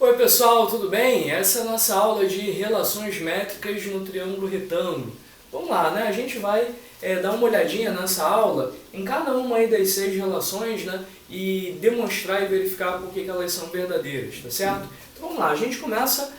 Oi pessoal, tudo bem? Essa é a nossa aula de relações métricas no triângulo retângulo. Vamos lá, né? A gente vai dar uma olhadinha nessa aula em cada uma aí das 6 relações, né? E demonstrar e verificar por que elas são verdadeiras, tá certo? Então vamos lá, a gente começa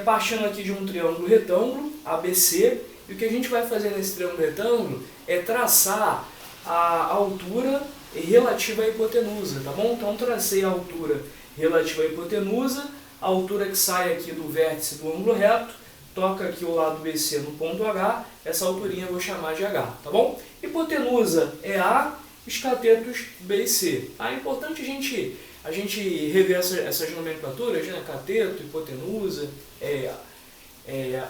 partindo aqui de um triângulo retângulo, ABC, e o que a gente vai fazer nesse triângulo retângulo é traçar a altura relativa à hipotenusa, tá bom? Então tracei a altura relativa à hipotenusa, a altura que sai aqui do vértice do ângulo reto, toca aqui o lado BC no ponto H, essa alturinha eu vou chamar de H, tá bom? Hipotenusa é A, os catetos B e C. É importante a gente rever essas nomenclaturas, né? Cateto, hipotenusa,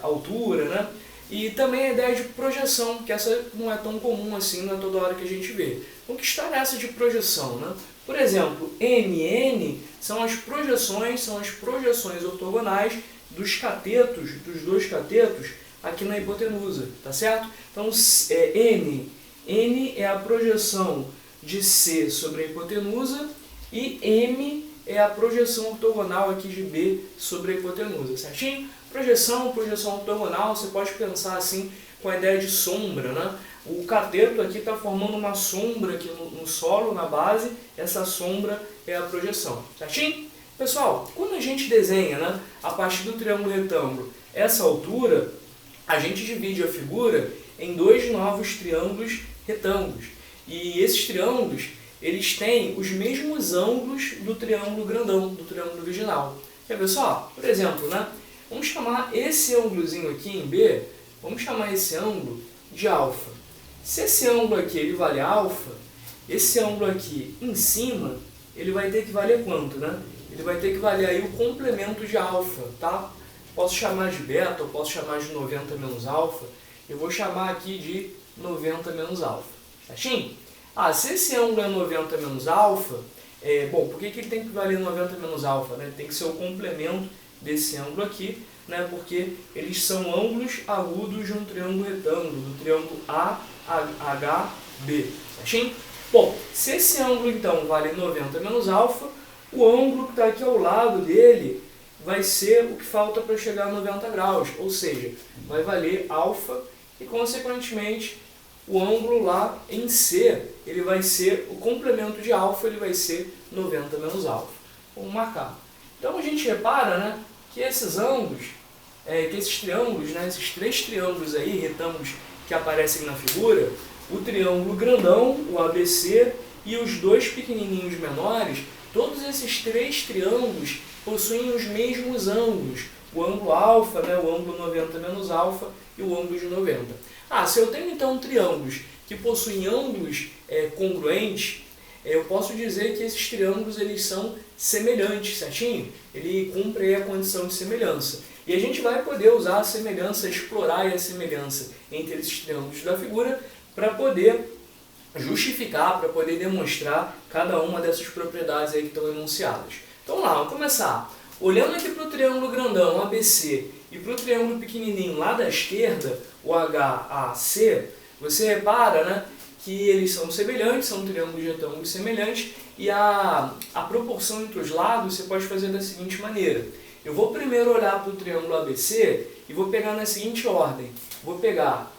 altura, né? E também a ideia de projeção, que essa não é tão comum assim, não é toda hora que a gente vê. O que está nessa de projeção, né? Por exemplo, MN são as projeções ortogonais dos catetos, dos dois catetos, aqui na hipotenusa, tá certo? Então, N é a projeção de C sobre a hipotenusa e M é a projeção ortogonal aqui de B sobre a hipotenusa, certinho? Projeção ortogonal, você pode pensar assim com a ideia de sombra, né? O cateto aqui está formando uma sombra aqui no solo, na base, essa sombra é a projeção, certinho? Pessoal, quando a gente desenha, né, a partir do triângulo retângulo essa altura, a gente divide a figura em dois novos triângulos retângulos. E esses triângulos, eles têm os mesmos ângulos do triângulo grandão, do triângulo original. Quer ver só? Por exemplo, né? Vamos chamar esse ângulozinho aqui em B, vamos chamar esse ângulo de alfa. Se esse ângulo aqui ele vale alfa, esse ângulo aqui em cima, ele vai ter que valer quanto, né? Ele vai ter que valer aí o complemento de alfa, tá? Posso chamar de beta, ou posso chamar de 90 menos alfa. Eu vou chamar aqui de 90 menos alfa, certinho? Se esse ângulo é 90 menos alfa, bom, por que ele tem que valer 90 menos alfa, né? Tem que ser o complemento desse ângulo aqui, né? Porque eles são ângulos agudos de um triângulo retângulo, do triângulo AHB, certinho? Bom, se esse ângulo então vale 90 menos alfa, o ângulo que está aqui ao lado dele vai ser o que falta para chegar a 90 graus, ou seja, vai valer alfa e, consequentemente, o ângulo lá em C, ele vai ser, o complemento de alfa, ele vai ser 90 menos alfa. Vamos marcar. Então a gente repara, né, que esses ângulos, que esses triângulos, né, esses 3 triângulos aí, retângulos que aparecem na figura, o triângulo grandão, o ABC, e os 2 pequenininhos menores, todos esses 3 triângulos possuem os mesmos ângulos. O ângulo alfa, né, o ângulo 90 menos alfa e o ângulo de 90. Se eu tenho então triângulos que possuem ângulos congruentes, eu posso dizer que esses triângulos eles são semelhantes, certinho? Ele cumpre a condição de semelhança. E a gente vai poder usar a semelhança, explorar a semelhança entre esses triângulos da figura para poder justificar, para poder demonstrar cada uma dessas propriedades aí que estão enunciadas. Então vamos lá, vamos começar. Olhando aqui para o triângulo grandão, ABC, e para o triângulo pequenininho lá da esquerda, o HAC, você repara, né, que eles são semelhantes, são triângulos retângulos semelhantes, e a proporção entre os lados você pode fazer da seguinte maneira. Eu vou primeiro olhar para o triângulo ABC e vou pegar na seguinte ordem. Vou pegar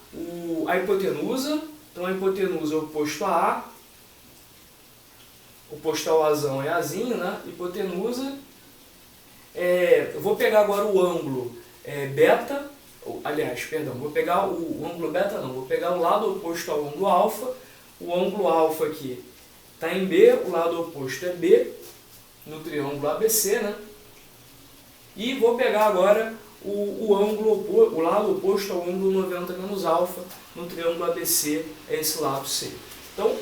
a hipotenusa, então a hipotenusa é oposto a A, oposto ao Azão é Azinho, né? Hipotenusa. Eu vou pegar agora o ângulo beta, aliás, perdão, vou pegar o ângulo beta não, vou pegar o lado oposto ao ângulo alfa. O ângulo alfa aqui está em B, o lado oposto é B, no triângulo ABC, né? E vou pegar agora o lado oposto ao ângulo 90 menos alfa, no triângulo ABC, é esse lado C. Então,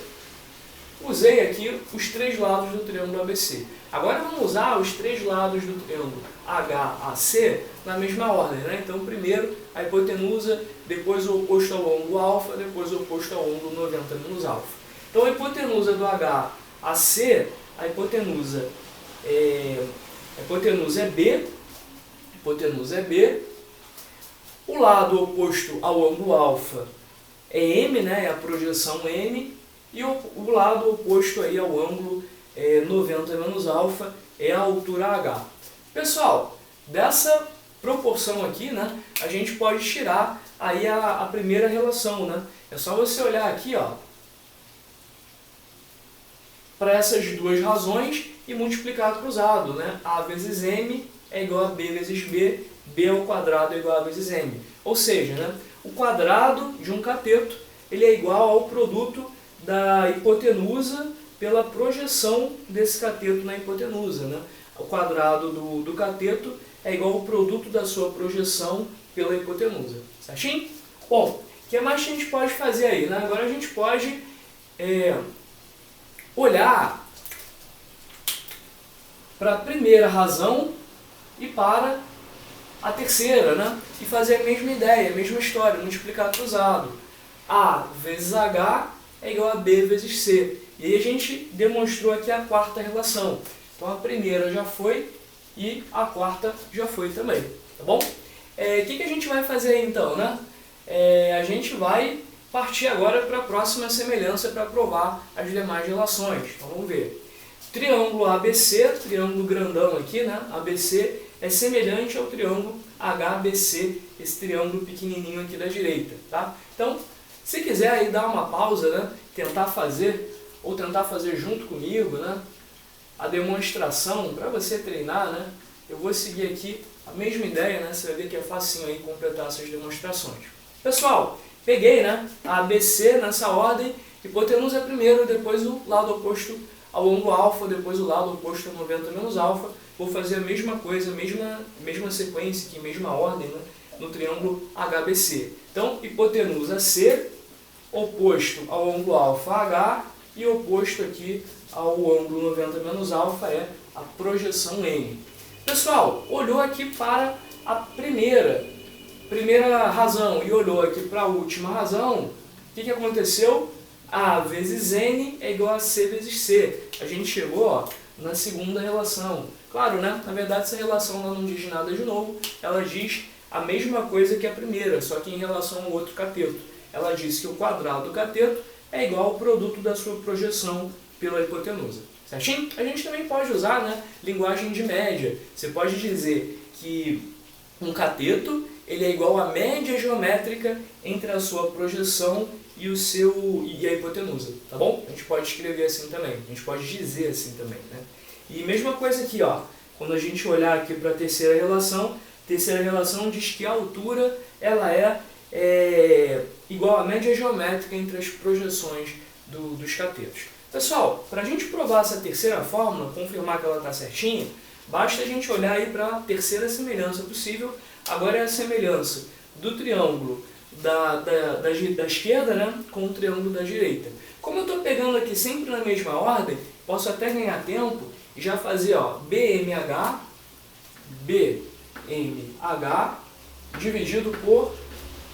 usei aqui os 3 lados do triângulo ABC. Agora vamos usar os 3 lados do triângulo HAC na mesma ordem, né? Então, primeiro a hipotenusa, depois o oposto ao ângulo alfa, depois o oposto ao ângulo 90 menos alfa. Então, a hipotenusa do HAC, a hipotenusa é B, o lado oposto ao ângulo alfa é M, né? É a projeção M, e o lado oposto aí ao ângulo 90 menos alfa é a altura H. Pessoal, dessa proporção aqui, né, a gente pode tirar aí a primeira relação, né? É só você olhar aqui, ó, para essas duas razões e multiplicar cruzado, né? A vezes m é igual a b vezes b, b ao quadrado é igual a vezes m. Ou seja, né, o quadrado de um cateto ele é igual ao produto da hipotenusa pela projeção desse cateto na hipotenusa, né? O quadrado do cateto é igual ao produto da sua projeção pela hipotenusa. Certinho? Bom, o que mais que a gente pode fazer aí, né? Agora a gente pode olhar para a primeira razão e para a terceira, né? E fazer a mesma ideia, a mesma história, multiplicar cruzado. A vezes H é igual a B vezes C. E aí a gente demonstrou aqui a quarta relação. Então a primeira já foi e a quarta já foi também, tá bom? O que a gente vai fazer aí então, né? A gente vai partir agora para a próxima semelhança para provar as demais relações. Então vamos ver. Triângulo ABC, triângulo grandão aqui, né? ABC é semelhante ao triângulo HBC, esse triângulo pequenininho aqui da direita, tá? Então, se quiser aí dar uma pausa, né? Tentar fazer junto comigo, né? A demonstração para você treinar, né? Eu vou seguir aqui a mesma ideia, né? Você vai ver que é facinho aí completar essas demonstrações. Pessoal, peguei, né, a ABC nessa ordem, hipotenusa primeiro, depois o lado oposto ao ângulo alfa, depois o lado oposto a 90 menos alfa. Vou fazer a mesma coisa, mesma sequência aqui, mesma ordem, né, no triângulo HBC. Então, hipotenusa C, oposto ao ângulo alfa H, e oposto aqui ao ângulo 90 menos alfa é a projeção N. Pessoal, olhou aqui para a primeira razão e olhou aqui para a última razão, o que aconteceu? A vezes N é igual a C vezes C. A gente chegou, ó, na segunda relação. Claro, né? Na verdade essa relação ela não diz nada de novo, ela diz a mesma coisa que a primeira, só que em relação ao outro cateto. Ela diz que o quadrado do cateto é igual ao produto da sua projeção pela hipotenusa. Certinho? A gente também pode usar, né, linguagem de média. Você pode dizer que um cateto ele é igual à média geométrica entre a sua projeção e a hipotenusa, tá bom? A gente pode escrever assim também, a gente pode dizer assim também, né? E mesma coisa aqui, ó, quando a gente olhar aqui para a terceira relação diz que a altura ela é igual à média geométrica entre as projeções dos catetos. Pessoal, para a gente provar essa terceira fórmula, confirmar que ela está certinha, basta a gente olhar aí para a terceira semelhança possível. Agora é a semelhança do triângulo da esquerda, né, com o triângulo da direita. Como eu estou pegando aqui sempre na mesma ordem, posso até ganhar tempo e já fazer, ó, BMH dividido por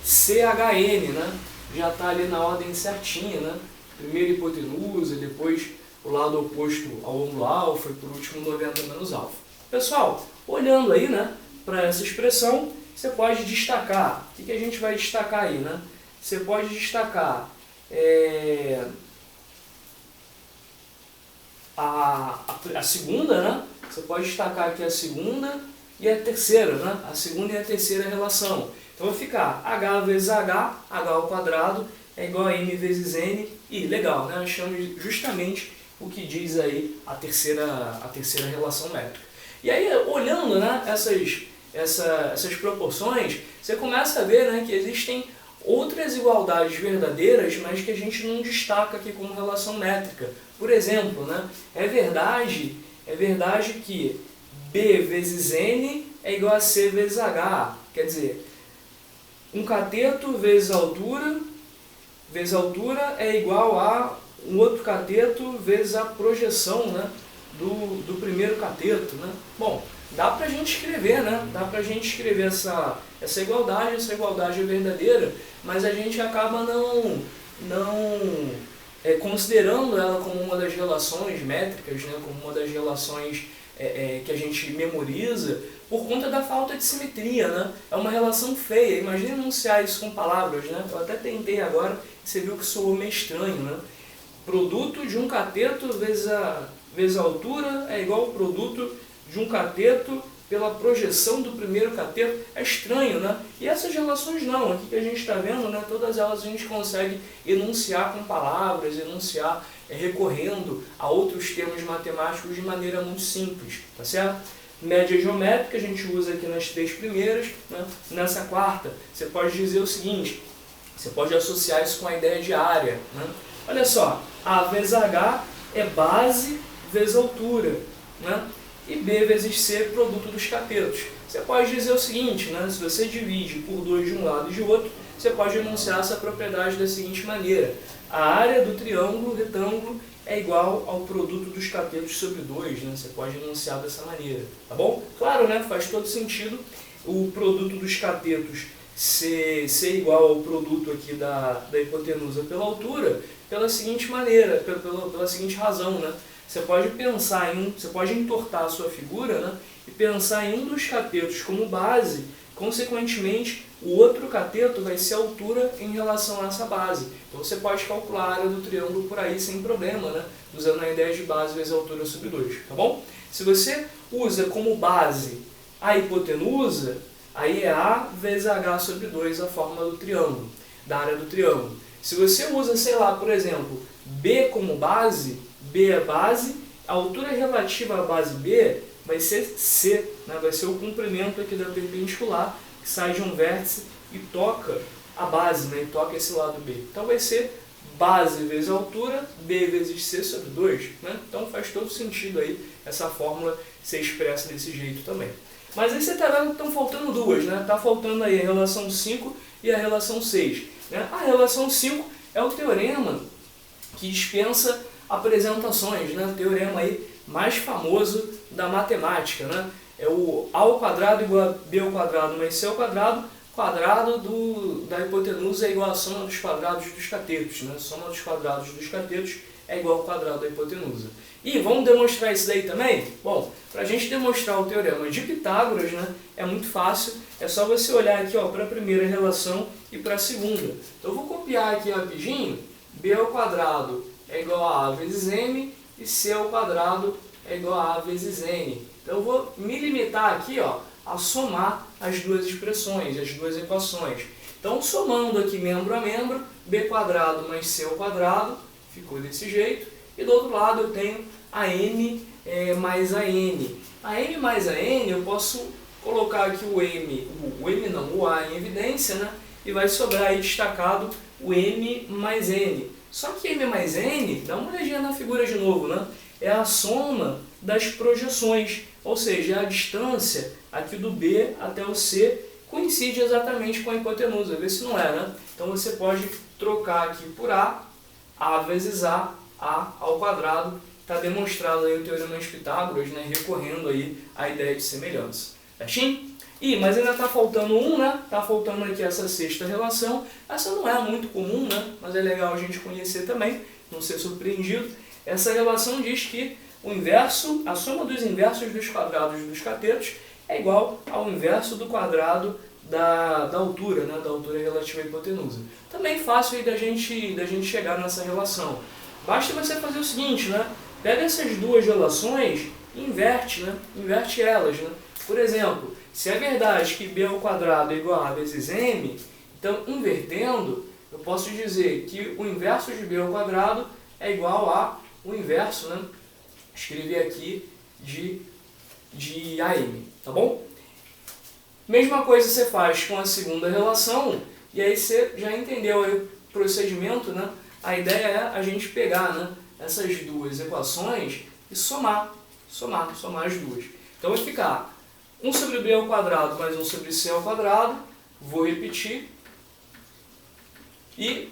CHN, né? Já está ali na ordem certinha, né? Primeiro hipotenusa, depois o lado oposto ao ângulo alfa e por último 90 menos alfa. Pessoal, olhando aí, né, para essa expressão, você pode destacar. O que a gente vai destacar aí, né? Você pode destacar a segunda, né? Você pode destacar aqui a segunda e a terceira, né? A segunda e a terceira relação. Então vai ficar H vezes H ao quadrado é igual a M vezes N. E legal, né? Achamos justamente o que diz aí a terceira relação métrica. E aí, olhando, né, essas proporções, você começa a ver, né, que existem outras igualdades verdadeiras, mas que a gente não destaca aqui como relação métrica. Por exemplo, né, é verdade que B vezes N é igual a C vezes H. Quer dizer, um cateto vezes altura é igual a um outro cateto vezes a projeção, né, do primeiro cateto, né? Bom, dá pra gente escrever, né? Dá pra gente escrever essa igualdade é verdadeira, mas a gente acaba não considerando ela como uma das relações métricas, né? Como uma das relações que a gente memoriza, por conta da falta de simetria, né? É uma relação feia. Imagina enunciar isso com palavras, né? Eu até tentei agora e você viu que soou meio estranho, né? Produto de um cateto vezes a altura é igual ao produto de um cateto pela projeção do primeiro cateto. É estranho, né? E essas relações não, aqui que a gente está vendo, né, todas elas a gente consegue enunciar com palavras, enunciar recorrendo a outros termos matemáticos de maneira muito simples, tá certo? Média geométrica a gente usa aqui nas 3 primeiras, né? Nessa quarta você pode dizer o seguinte, você pode associar isso com a ideia de área, né? Olha só, A vezes H é base vezes altura, né? E B vezes C produto dos catetos. Você pode dizer o seguinte, né? Se você divide por 2 de um lado e de outro, você pode enunciar essa propriedade da seguinte maneira: a área do triângulo retângulo é igual ao produto dos catetos sobre 2, né? Você pode enunciar dessa maneira, tá bom? Claro, né? Faz todo sentido o produto dos catetos ser igual ao produto aqui da hipotenusa pela altura, pela seguinte maneira, pela seguinte razão, né? Você pode pensar você pode entortar a sua figura, né? E pensar em um dos catetos como base, consequentemente o outro cateto vai ser a altura em relação a essa base. Então você pode calcular a área do triângulo por aí sem problema, né? Usando a ideia de base vezes altura sobre 2, tá bom? Se você usa como base a hipotenusa, aí é A vezes H sobre 2 a fórmula do triângulo, da área do triângulo. Se você usa, sei lá, por exemplo, B como base, B é base, a altura relativa à base B vai ser C, né? Vai ser o comprimento aqui da perpendicular, que sai de um vértice e toca a base, né? E toca esse lado B. Então vai ser base vezes altura, B vezes C sobre 2, né? Então faz todo sentido aí essa fórmula ser expressa desse jeito também. Mas aí você está vendo que estão faltando duas, né? Está faltando aí a relação 5 e a relação 6. Né? A relação 5 é o teorema que dispensa apresentações, né? O teorema aí mais famoso da matemática, né? É o A ao quadrado igual a B ao quadrado mais C ao quadrado, quadrado da hipotenusa é igual à soma dos quadrados dos catetos, né? Soma dos quadrados dos catetos é igual ao quadrado da hipotenusa. E vamos demonstrar isso daí também? Bom, para a gente demonstrar o teorema de Pitágoras, né, é muito fácil, é só você olhar aqui para a primeira relação e para a segunda. Então eu vou copiar aqui rapidinho, B ao quadrado é igual a vezes M e C ao quadrado é igual a vezes N. Então eu vou me limitar aqui a somar as duas expressões, as duas equações. Então somando aqui membro a membro, B quadrado mais C ao quadrado, ficou desse jeito. E do outro lado eu tenho a M mais a N. A M mais a N eu posso colocar aqui o A em evidência, né? E vai sobrar aí destacado o M mais N. Só que M mais N, dá uma olhadinha na figura de novo, né? É a soma das projeções, ou seja, a distância aqui do B até o C coincide exatamente com a hipotenusa, vê se não é, né? Então você pode trocar aqui por A vezes A ao quadrado, está demonstrado aí o teorema de Pitágoras, né? Recorrendo aí à ideia de semelhança. Certinho? Mas ainda está faltando um, né? Está faltando aqui essa sexta relação. Essa não é muito comum, né? Mas é legal a gente conhecer também, não ser surpreendido. Essa relação diz que a soma dos inversos dos quadrados dos catetos é igual ao inverso do quadrado da altura, né? Da altura relativa à hipotenusa. Também fácil aí da gente chegar nessa relação. Basta você fazer o seguinte, né? Pega essas duas relações e inverte, né? Inverte elas, né? Por exemplo, se é verdade que B ao quadrado é igual a vezes M, então invertendo, eu posso dizer que o inverso de B ao quadrado é igual a o inverso, né? Escrevi aqui de AM, tá bom? Mesma coisa você faz com a segunda relação, e aí você já entendeu aí o procedimento, né? A ideia é a gente pegar, né, essas duas equações e somar as duas. Então vai ficar 1 sobre B ao quadrado mais 1 sobre C ao quadrado, vou repetir, e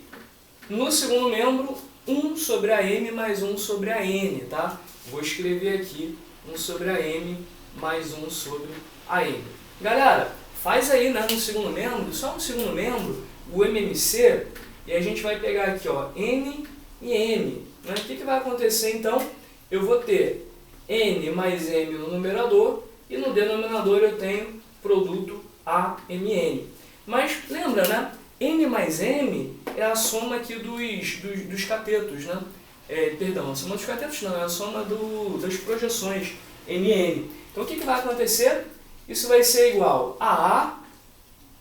no segundo membro 1 sobre a M mais 1 sobre a N, tá? Vou escrever aqui 1 sobre a M mais 1 sobre a N. Galera, faz aí, né, no segundo membro, só no segundo membro, o MMC, e a gente vai pegar aqui, N e M. Né? O que vai acontecer então? Eu vou ter N mais M no numerador, e no denominador eu tenho produto AMN. Mas lembra, né? N mais M é a soma aqui dos catetos, né? Perdão, a soma dos catetos não, é a soma das projeções. MN. Então o que vai acontecer? Isso vai ser igual a A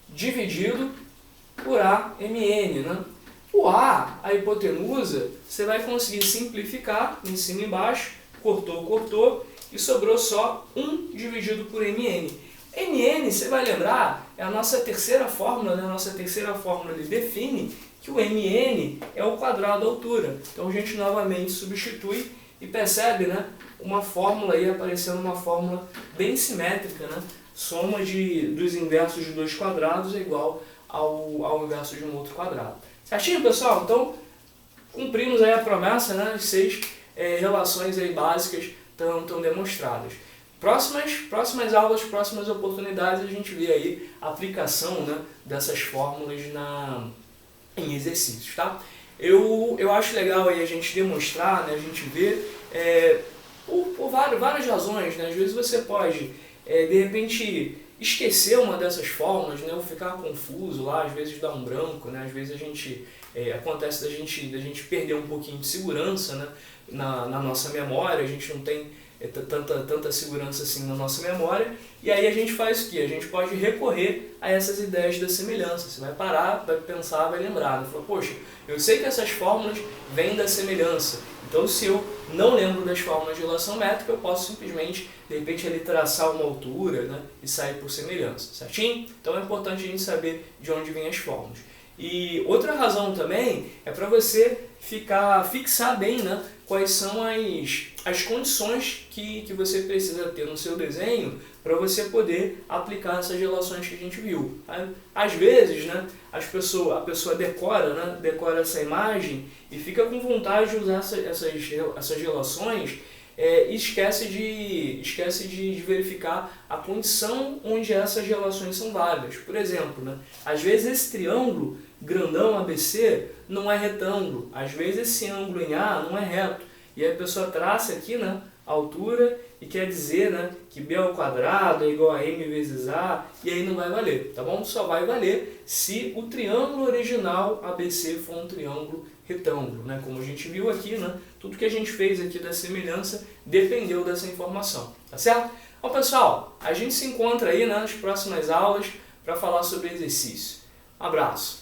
dividido por AMN, né? O A, a hipotenusa, você vai conseguir simplificar em cima e embaixo, cortou, cortou, e sobrou só 1 dividido por MN. MN, você vai lembrar, é a nossa terceira fórmula, né? A nossa terceira fórmula ele define que o MN é o quadrado da altura. Então a gente novamente substitui e percebe, né, uma fórmula aí aparecendo, uma fórmula bem simétrica, né? Soma dos inversos de dois quadrados é igual ao inverso de um outro quadrado. Certinho, pessoal? Então, cumprimos aí a promessa, né? As 6 relações aí básicas estão demonstradas. Próximas aulas, próximas oportunidades, a gente vê aí a aplicação, né, dessas fórmulas em exercícios, tá? Eu acho legal aí a gente demonstrar, né, a gente ver, por várias razões, né? Às vezes você pode, de repente, esquecer uma dessas fórmulas, né, ou ficar confuso lá, às vezes dá um branco, né? Às vezes acontece da gente perder um pouquinho de segurança, né, na nossa memória, a gente não tem tanta segurança assim na nossa memória, e aí a gente faz o quê? A gente pode recorrer a essas ideias da semelhança. Você vai parar, vai pensar, vai lembrar, né? Fala, poxa, eu sei que essas fórmulas vêm da semelhança, então se eu não lembro das fórmulas de relação métrica, eu posso simplesmente, de repente, ali traçar uma altura, né, e sair por semelhança, certinho? Então é importante a gente saber de onde vêm as fórmulas. E outra razão também é para você fixar bem, né, quais são as condições que você precisa ter no seu desenho para você poder aplicar essas relações que a gente viu. Às vezes, né, a pessoa decora essa imagem e fica com vontade de usar essas relações e esquece de verificar a condição onde essas relações são válidas. Por exemplo, né, às vezes esse triângulo grandão ABC não é retângulo, às vezes esse ângulo em A não é reto, e aí a pessoa traça aqui, né, a altura e quer dizer, né, que B ao quadrado é igual a M vezes A, e aí não vai valer, tá bom? Só vai valer se o triângulo original ABC for um triângulo retângulo, né? Como a gente viu aqui, né, tudo que a gente fez aqui da semelhança dependeu dessa informação, tá certo? Bom, pessoal, a gente se encontra aí, né, nas próximas aulas para falar sobre exercício. Um abraço!